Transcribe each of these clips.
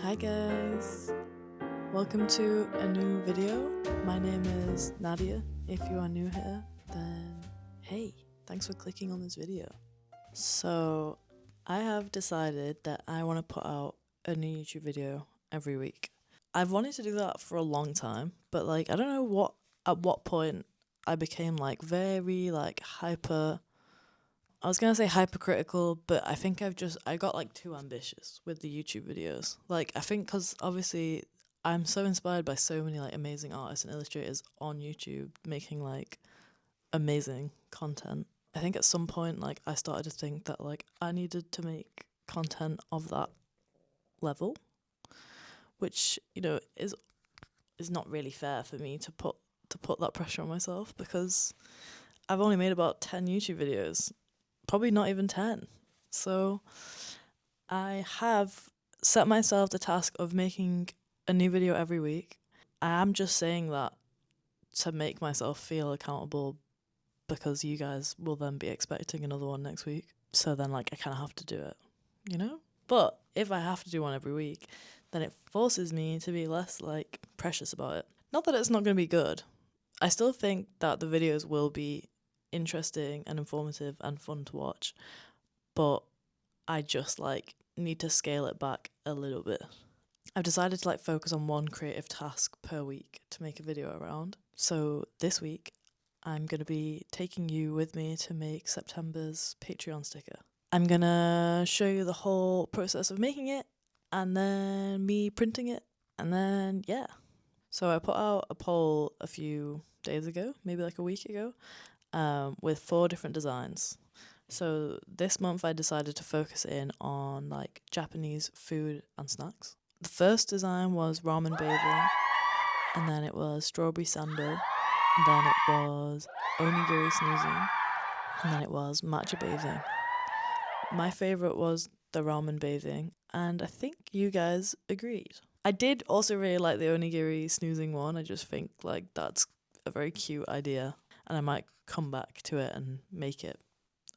Hi guys, welcome to a new video. My name is Nadia. If you are new here, then hey, thanks for clicking on this video. So I have decided that I want to put out a new YouTube video every week. I've wanted to do that for a long time, but I don't know at what point I became very hyper. I was gonna say hypercritical, but I think I got too ambitious with the YouTube videos. I think because obviously I'm so inspired by so many amazing artists and illustrators on YouTube making amazing content. I think at some point I started to think that I needed to make content of that level, which is not really fair for me to put that pressure on myself because I've only made about 10 YouTube videos. Probably not even 10. So I have set myself the task of making a new video every week. I am just saying that to make myself feel accountable because you guys will then be expecting another one next week. So then I kind of have to do it, you know? But if I have to do one every week, then it forces me to be less precious about it. Not that it's not going to be good. I still think that the videos will be interesting and informative and fun to watch, but I just need to scale it back a little bit. I've decided to focus on one creative task per week to make a video around. So this week I'm going to be taking you with me to make September's Patreon sticker. I'm going to show you the whole process of making it and then me printing it, and then yeah. So I put out a poll a few days ago, maybe a week ago, with 4 different designs. So this month I decided to focus in on Japanese food and snacks. The first design was ramen bathing, and then it was strawberry sando, and then it was onigiri snoozing, and then it was matcha bathing. My favourite was the ramen bathing, and I think you guys agreed. I did also really like the onigiri snoozing one. I just think that's a very cute idea, and I might come back to it and make it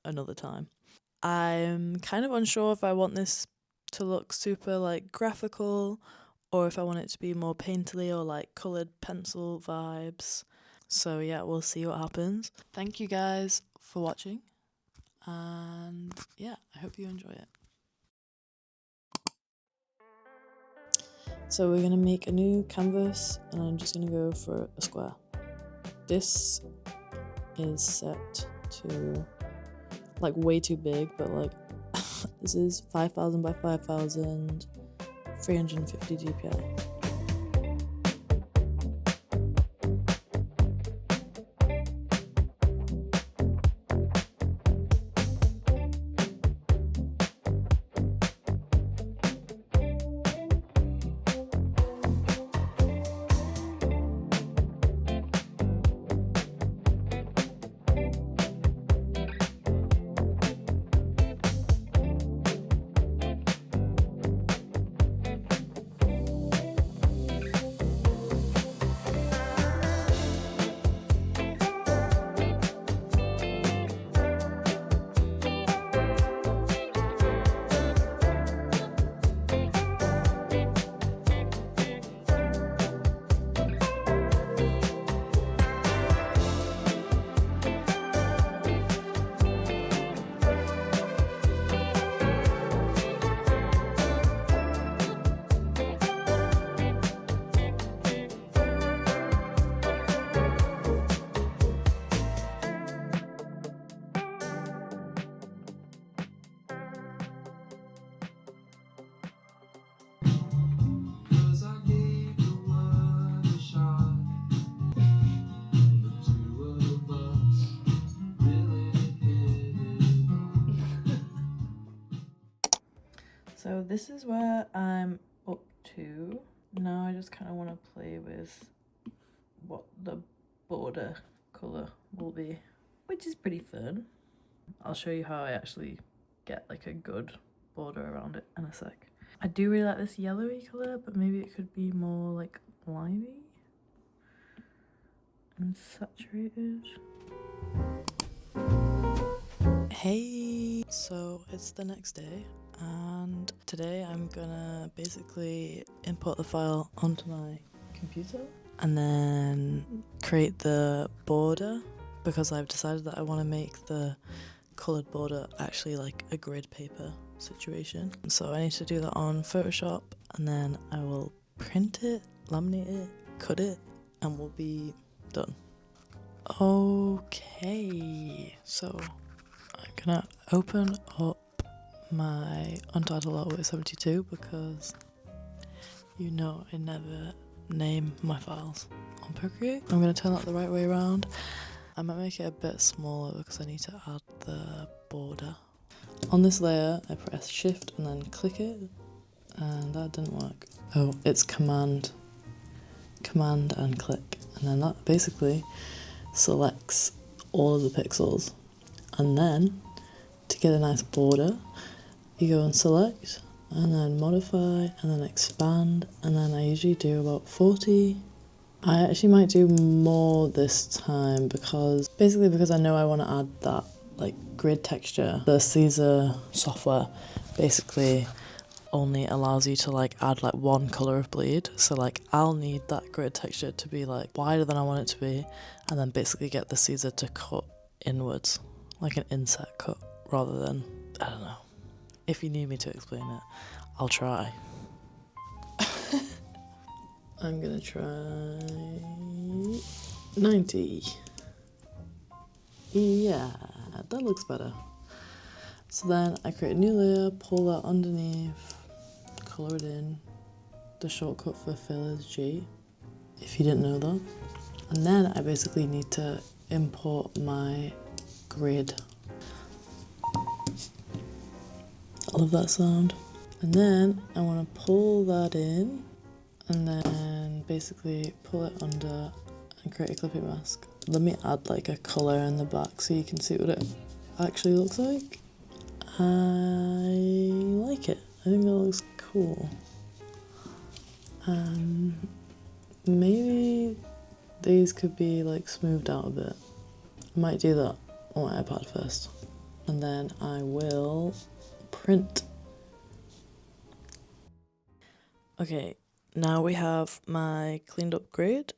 another time. I'm kind of unsure if I want this to look super graphical or if I want it to be more painterly or coloured pencil vibes. So yeah, we'll see what happens. Thank you guys for watching, and yeah, I hope you enjoy it. So we're gonna make a new canvas, and I'm just gonna go for a square. This is set to way too big, but this is 5,000 by 5,000, 350 dpi. So this is where I'm up to. Now I just kind of want to play with what the border colour will be, which is pretty fun. I'll show you how I actually get a good border around it in a sec. I do really like this yellowy colour, but maybe it could be more limey and saturated. Hey, so it's the next day And today I'm gonna basically import the file onto my computer and then create the border, because I've decided that I want to make the coloured border actually like a grid paper situation. So I need to do that on Photoshop, and then I will print it, laminate it, cut it, and we'll be done. Okay, so I'm gonna open up my Untitled Artwork 72 because you know I never name my files on Procreate. I'm gonna turn that the right way around. I might make it a bit smaller because I need to add the border. On this layer, I press Shift and then click it, and that didn't work. Oh, it's Command and click, and then that basically selects all of the pixels. And then, to get a nice border, you go and select, and then modify, and then expand, and then I usually do about 40. I actually might do more this time because I know I want to add that like grid texture. The Caesar software basically only allows you to like add like one color of bleed, so like I'll need that grid texture to be like wider than I want it to be, and then basically get the Caesar to cut inwards, like an inset cut, rather than, I don't know. If you need me to explain it, I'll try. I'm gonna try 90. Yeah, that looks better. So then I create a new layer, pull that underneath, colour it in. The shortcut for fill is G, if you didn't know that. And then I basically need to import my grid. I love that sound. And then I want to pull that in, and then basically pull it under and create a clipping mask. Let me add like a colour in the back so you can see what it actually looks like. I like it. I think that looks cool. Maybe these could be like smoothed out a bit. I might do that on my iPad first. And then I will print. Okay, now we have my cleaned up grid.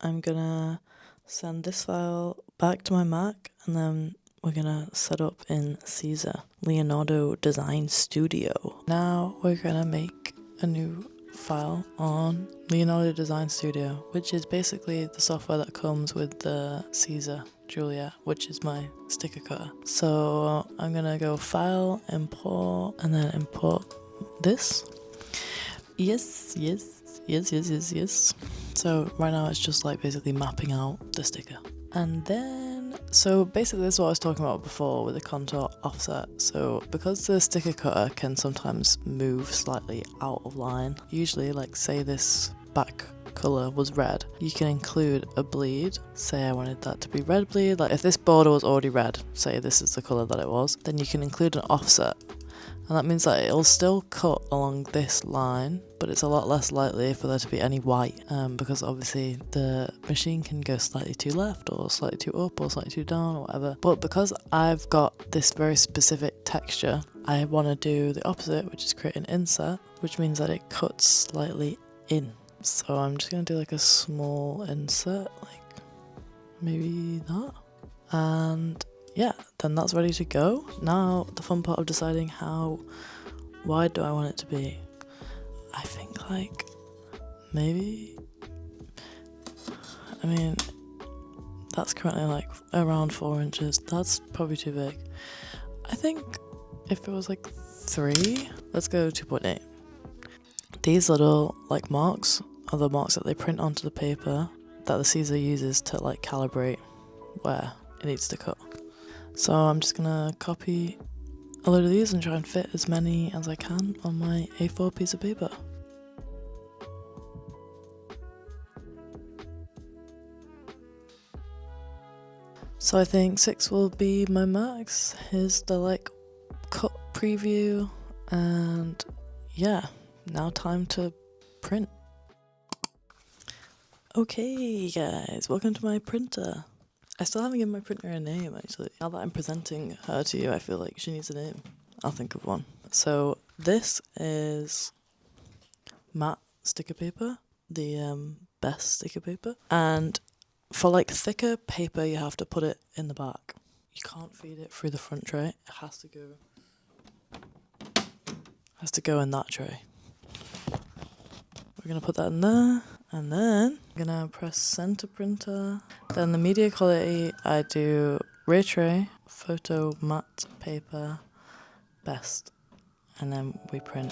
I'm gonna send this file back to my Mac, and then we're gonna set up in Caesar, Leonardo Design Studio. Now we're gonna make a new file on Leonardo Design Studio, which is basically the software that comes with the Caesar Juliet, which is my sticker cutter. So I'm gonna go File, Import, and then import this. Yes. So right now it's just like basically mapping out the sticker. And then, so basically this is what I was talking about before with the contour offset. So because the sticker cutter can sometimes move slightly out of line, usually like say this back colour was red, you can include a bleed. Say I wanted that to be red bleed, like if this border was already red, say this is the colour that it was, then you can include an offset. And that means that it'll still cut along this line, but it's a lot less likely for there to be any white, because obviously the machine can go slightly too left or slightly too up or slightly too down or whatever. But because I've got this very specific texture, I want to do the opposite, which is create an inset, which means that it cuts slightly in. So I'm just going to do like a small inset, like maybe that. And yeah, then that's ready to go. Now the fun part of deciding how wide do I want it to be. I think like maybe, I mean that's currently like around 4 inches. That's probably too big. I think if it was like 3, let's go 2.8. These little like marks are the marks that they print onto the paper that the Caesar uses to like calibrate where it needs to cut. So I'm just gonna copy a load of these and try and fit as many as I can on my A4 piece of paper. So I think 6 will be my max. Here's the like cut preview, and yeah, now time to print. Okay guys, welcome to my printer. I still haven't given my printer a name actually. Now that I'm presenting her to you, I feel like she needs a name. I'll think of one. So this is matte sticker paper, the best sticker paper, and for like thicker paper you have to put it in the back. You can't feed it through the front tray. It has to go in that tray. We're gonna put that in there, and then I'm gonna press center printer. Then the media quality, I do Ray Tray, photo matte paper, best, and then we print.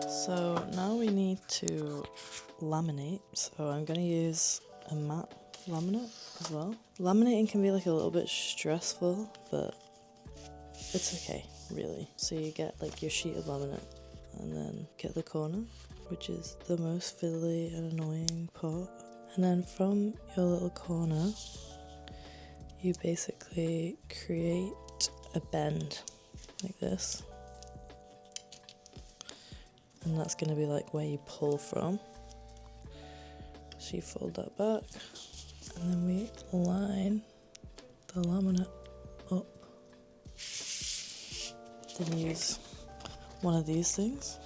So now we need to laminate, so I'm going to use a matte laminate as well. Laminating can be like a little bit stressful, but it's okay, really. So you get like your sheet of laminate and then get the corner, which is the most fiddly and annoying part. And then from your little corner, you basically create a bend like this. And that's going to be like where you pull from. So you fold that back, and then we line the laminate up. Then use one of these things.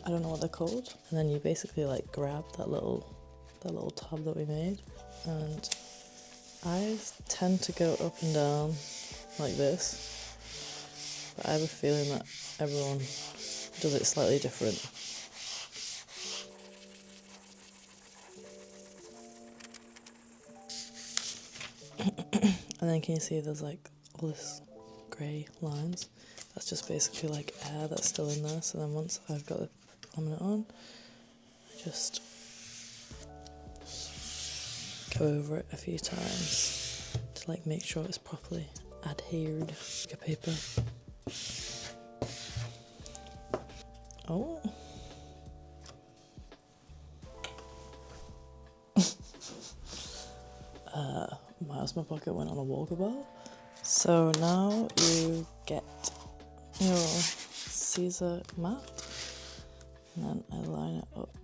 I don't know what they're called. And then you basically like grab that little tab that we made. And I tend to go up and down like this. But I have a feeling that everyone does it slightly different. And then can you see there's like all this grey lines? That's just basically like air that's still in there. So then once I've got the laminate on, I just go over it a few times to like make sure it's properly adhered to paper. Oh. My asthma pocket went on a walkabout. So now you get your Caesar mat, and then I line it up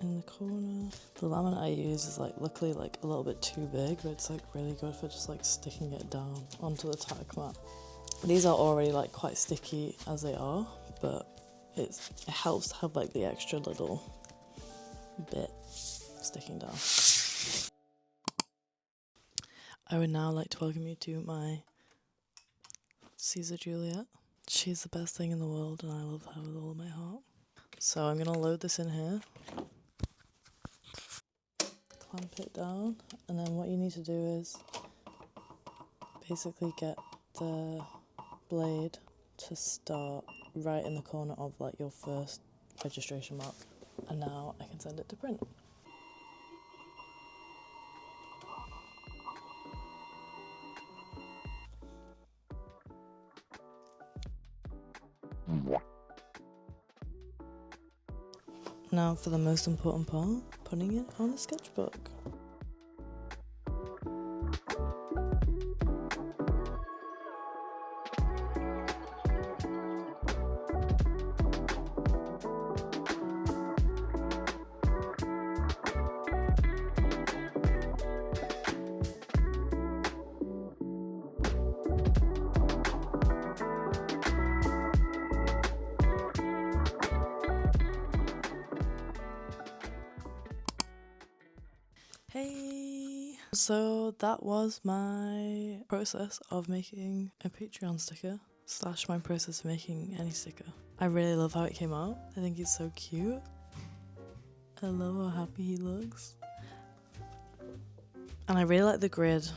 in the corner. The laminate I use is like luckily like a little bit too big, but it's like really good for just like sticking it down onto the tack mat. These are already like quite sticky as they are, but it helps to have like the extra little bit sticking down. I would now like to welcome you to my Caesar Juliet. She's the best thing in the world and I love her with all of my heart. So I'm going to load this in here, clamp it down, and then what you need to do is basically get the blade to start right in the corner of like your first registration mark. And now I can send it to print. Now for the most important part, putting it on the sketchbook. Hey! So that was my process of making a Patreon sticker / my process of making any sticker. I really love how it came out. I think he's so cute. I love how happy he looks. And I really like the grid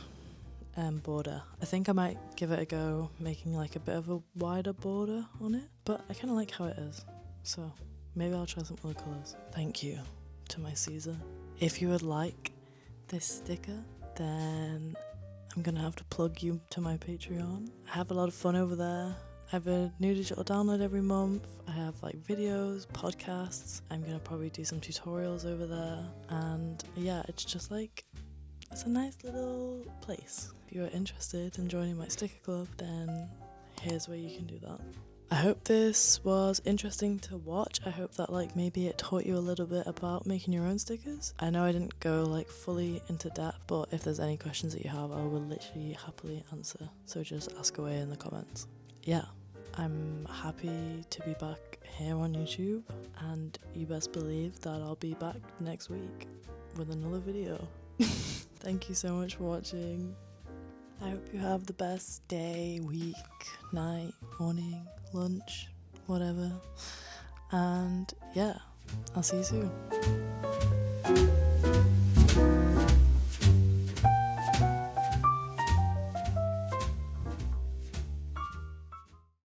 border. I think I might give it a go making like a bit of a wider border on it, but I kind of like how it is. So maybe I'll try some other colours. Thank you to my Caesar. If you would like this sticker, then I'm gonna have to plug you to my Patreon. I have a lot of fun over there. I have a new digital download every month. I have like videos, podcasts. I'm gonna probably do some tutorials over there. And yeah, it's just like, it's a nice little place. If you're interested in joining my sticker club, then here's where you can do that. I hope this was interesting to watch. I hope that like maybe it taught you a little bit about making your own stickers. I know I didn't go like fully into depth, but if there's any questions that you have, I will literally happily answer. So just ask away in the comments. Yeah, I'm happy to be back here on YouTube, and you best believe that I'll be back next week with another video. Thank you so much for watching. I hope you have the best day, week, night, morning, lunch, whatever. And yeah, I'll see you soon.